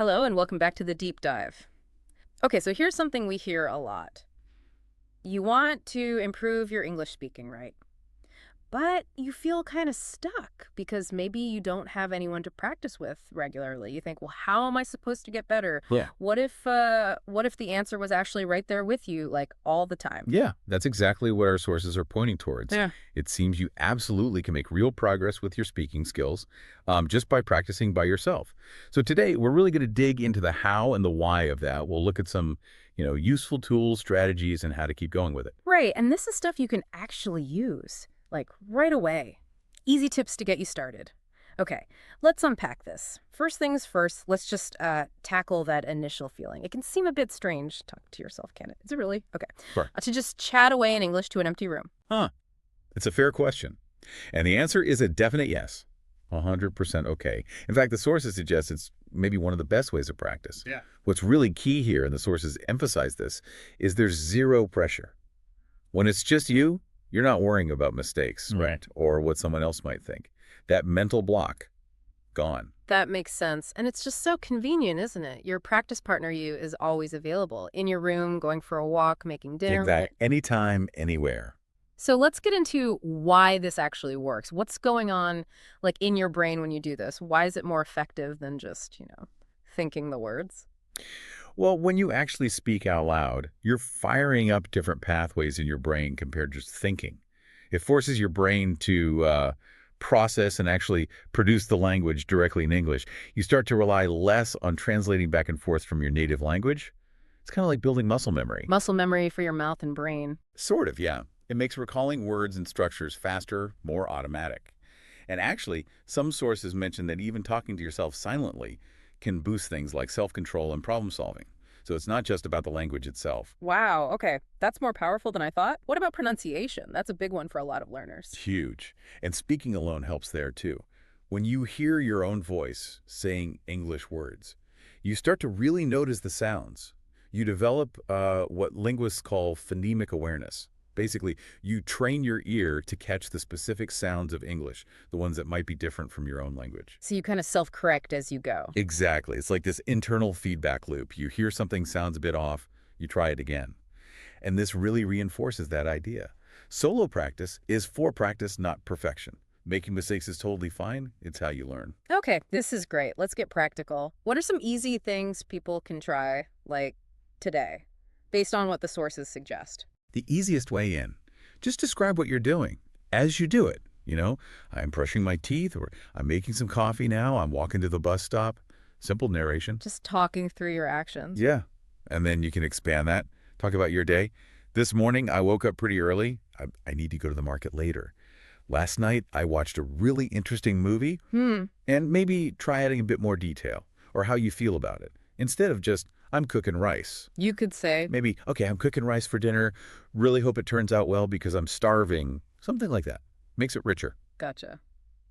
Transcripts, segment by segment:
Hello, and welcome back to the deep dive. Okay, so here's something we hear a lot. You want to improve your English speaking, right? But you feel kind of stuck because maybe you don't have anyone to practice with regularly. You think, well, how am I supposed to get better? Yeah. What if the answer was actually right there with you, like all the time? Yeah, that's exactly what our sources are pointing towards. Yeah. It seems you absolutely can make real progress with your speaking skills just by practicing by yourself. So today, we're really going to dig into the how and the why of that. We'll look at some, useful tools, strategies, and how to keep going with it. Right, and this is stuff you can actually use, like right away. Easy tips to get you started. Okay, let's unpack this. First things first, let's just tackle that initial feeling. It can seem a bit strange. Talk to yourself, can it? Is it really? Okay. Sure. To just chat away in English to an empty room. Huh. It's a fair question. And the answer is a definite yes. 100% okay. In fact, the sources suggest it's maybe one of the best ways of practice. Yeah. What's really key here, and the sources emphasize this, is there's zero pressure. When it's just you, you're not worrying about mistakes, Right. or what someone else might think. That mental block, gone. That makes sense. And it's just so convenient, isn't it? Your practice partner is always available in your room, going for a walk, making dinner. Exactly. Anytime, anywhere. So let's get into why this actually works. What's going on like in your brain when you do this? Why is it more effective than just, thinking the words? Well, when you actually speak out loud, you're firing up different pathways in your brain compared to just thinking. It forces your brain to process and actually produce the language directly in English. You start to rely less on translating back and forth from your native language. It's kind of like building muscle memory. Muscle memory for your mouth and brain. Sort of, yeah. It makes recalling words and structures faster, more automatic. And actually, some sources mention that even talking to yourself silently can boost things like self-control and problem solving. So it's not just about the language itself. Wow, okay. That's more powerful than I thought. What about pronunciation? That's a big one for a lot of learners. It's huge. And speaking alone helps there too. When you hear your own voice saying English words, you start to really notice the sounds. You develop what linguists call phonemic awareness. Basically, you train your ear to catch the specific sounds of English, the ones that might be different from your own language. So you kind of self-correct as you go. Exactly. It's like this internal feedback loop. You hear something sounds a bit off, you try it again. And this really reinforces that idea. Solo practice is for practice, not perfection. Making mistakes is totally fine. It's how you learn. Okay, this is great. Let's get practical. What are some easy things people can try, like today, based on what the sources suggest? The easiest way in, just describe what you're doing as you do it. I'm brushing my teeth, or I'm making some coffee now, I'm walking to the bus stop. Simple narration. Just talking through your actions. Yeah. And then you can expand that. Talk about your day. This morning, I woke up pretty early. I need to go to the market later. Last night, I watched a really interesting movie. And maybe try adding a bit more detail, or how you feel about it, instead of just, I'm cooking rice. You could say, Maybe, okay, I'm cooking rice for dinner. Really hope it turns out well because I'm starving. Something like that. Makes it richer. gotcha.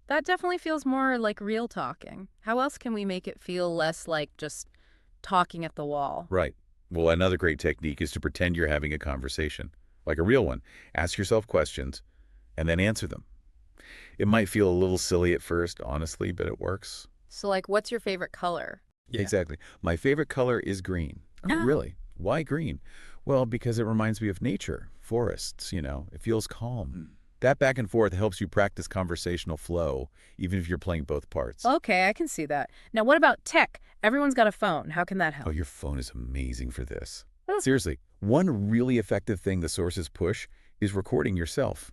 That definitely feels more like real talking. How else can we make it feel less like just talking at the wall? Right. Well, another great technique is to pretend you're having a conversation, like a real one. Ask yourself questions and then answer them. It might feel a little silly at first, honestly, but it works. So like, what's your favorite color? Yeah. Exactly. My favorite color is green. Oh, really? Why green? Well, because it reminds me of nature, forests, it feels calm. That back and forth helps you practice conversational flow, even if you're playing both parts. Okay, I can see that. Now, what about tech? Everyone's got a phone. How can that help? Oh, your phone is amazing for this. Oh. Seriously, one really effective thing the sources push is recording yourself.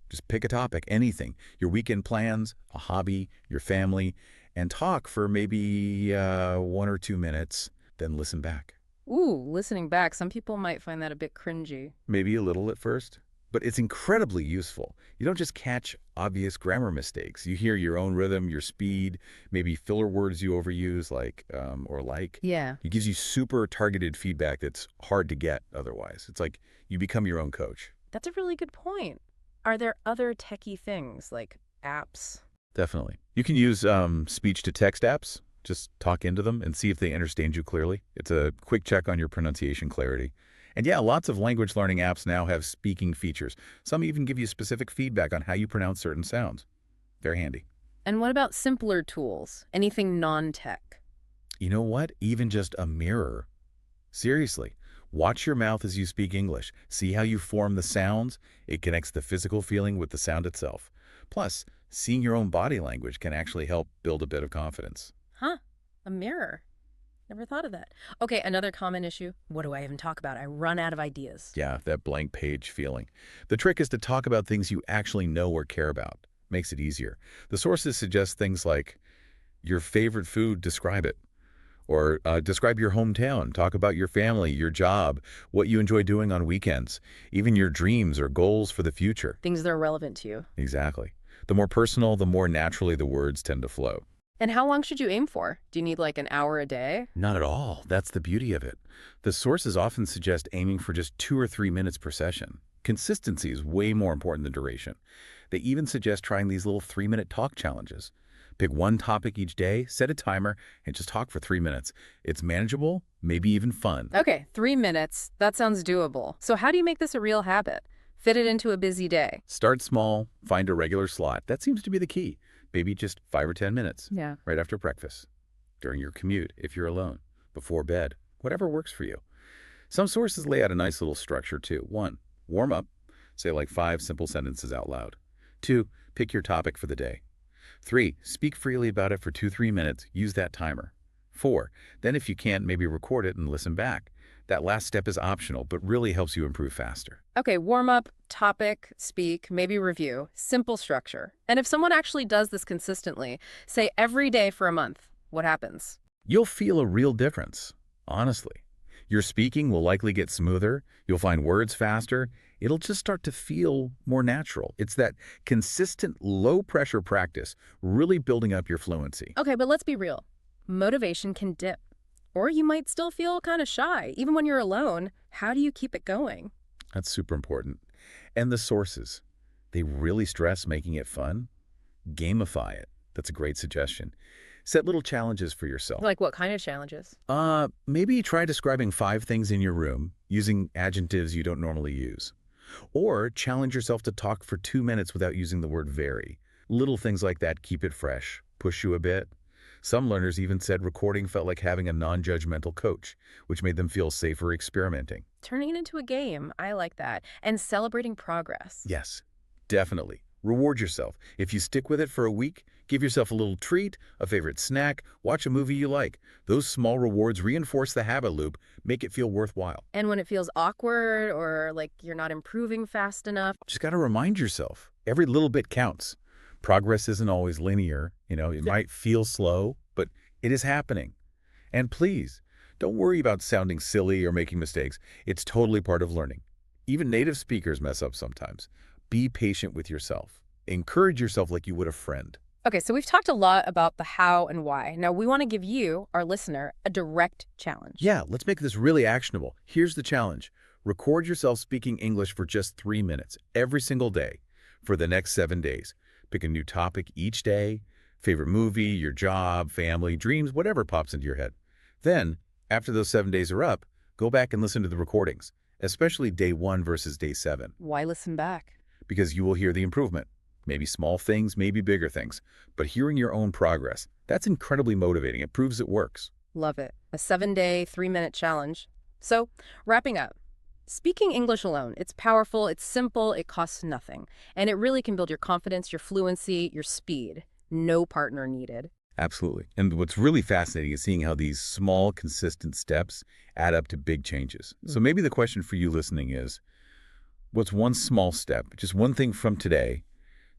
Just pick a topic, anything, your weekend plans, a hobby, your family, and talk for maybe 1 or 2 minutes, then listen back. Ooh, listening back. Some people might find that a bit cringy. Maybe a little at first, but it's incredibly useful. You don't just catch obvious grammar mistakes. You hear your own rhythm, your speed, maybe filler words you overuse like or like. Yeah. It gives you super targeted feedback that's hard to get otherwise. It's like you become your own coach. That's a really good point. Are there other techie things like apps? Definitely. You can use speech-to-text apps. Just talk into them and see if they understand you clearly. It's a quick check on your pronunciation clarity. And yeah, lots of language learning apps now have speaking features. Some even give you specific feedback on how you pronounce certain sounds. They're handy. And what about simpler tools? Anything non-tech? You know what? Even just a mirror. Seriously, watch your mouth as you speak English. See how you form the sounds? It connects the physical feeling with the sound itself. Plus, seeing your own body language can actually help build a bit of confidence. Huh, a mirror. Never thought of that. Okay, another common issue. What do I even talk about? I run out of ideas. Yeah, that blank page feeling. The trick is to talk about things you actually know or care about. Makes it easier. The sources suggest things like your favorite food, describe it. Or describe your hometown, talk about your family, your job, what you enjoy doing on weekends, even your dreams or goals for the future. Things that are relevant to you. Exactly. The more personal, the more naturally the words tend to flow. And how long should you aim for? Do you need like an hour a day? Not at all. That's the beauty of it. The sources often suggest aiming for just 2 or 3 minutes per session. Consistency is way more important than duration. They even suggest trying these little 3-minute talk challenges. Pick one topic each day, set a timer, and just talk for 3 minutes. It's manageable, maybe even fun. Okay, 3 minutes. That sounds doable. So how do you make this a real habit? Fit it into a busy day. Start small, find a regular slot. That seems to be the key. Maybe just 5 or 10 minutes. Yeah. Right after breakfast, during your commute, if you're alone, before bed, whatever works for you. Some sources lay out a nice little structure too. 1, warm up, say like 5 simple sentences out loud. 2, pick your topic for the day. 3, speak freely about it for 2-3 minutes, use that timer. 4, then if you can't, maybe record it and listen back. That last step is optional, but really helps you improve faster. Okay, warm up, topic, speak, maybe review. Simple structure. And if someone actually does this consistently, say every day for a month, what happens? You'll feel a real difference, honestly. Your speaking will likely get smoother, you'll find words faster, it'll just start to feel more natural. It's that consistent, low-pressure practice really building up your fluency. Okay, but let's be real. Motivation can dip. Or you might still feel kind of shy. Even when you're alone, how do you keep it going? That's super important. And the sources, they really stress making it fun. Gamify it. That's a great suggestion. Set little challenges for yourself. Like what kind of challenges? Maybe try describing 5 things in your room using adjectives you don't normally use. Or challenge yourself to talk for 2 minutes without using the word very. Little things like that keep it fresh, push you a bit. Some learners even said recording felt like having a non-judgmental coach, which made them feel safer experimenting. Turning it into a game. I like that. And celebrating progress. Yes, definitely. Reward yourself. If you stick with it for a week, give yourself a little treat, a favorite snack, watch a movie you like. Those small rewards reinforce the habit loop, make it feel worthwhile. And when it feels awkward or like you're not improving fast enough. Just got to remind yourself, every little bit counts. Progress isn't always linear. It might feel slow, but it is happening. And please, don't worry about sounding silly or making mistakes. It's totally part of learning. Even native speakers mess up sometimes. Be patient with yourself. Encourage yourself like you would a friend. Okay, so we've talked a lot about the how and why. Now we want to give you, our listener, a direct challenge. Yeah, let's make this really actionable. Here's the challenge. Record yourself speaking English for just 3 minutes every single day for the next 7 days. Pick a new topic each day, favorite movie, your job, family, dreams, whatever pops into your head. Then, after those 7 days are up, go back and listen to the recordings, especially day 1 versus day 7. Why listen back? Because you will hear the improvement. Maybe small things, maybe bigger things. But hearing your own progress, that's incredibly motivating. It proves it works. Love it. A 7-day, 3-minute challenge. So, wrapping up. Speaking English alone, it's powerful, it's simple, it costs nothing. And it really can build your confidence, your fluency, your speed. No partner needed. Absolutely. And what's really fascinating is seeing how these small, consistent steps add up to big changes. So maybe the question for you listening is, what's one small step, just one thing from today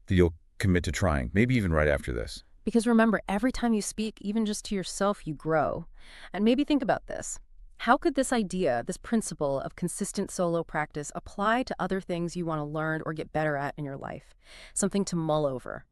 that you'll commit to trying, maybe even right after this? Because remember, every time you speak, even just to yourself, you grow. And maybe think about this. How could this idea, this principle of consistent solo practice apply to other things you want to learn or get better at in your life? Something to mull over.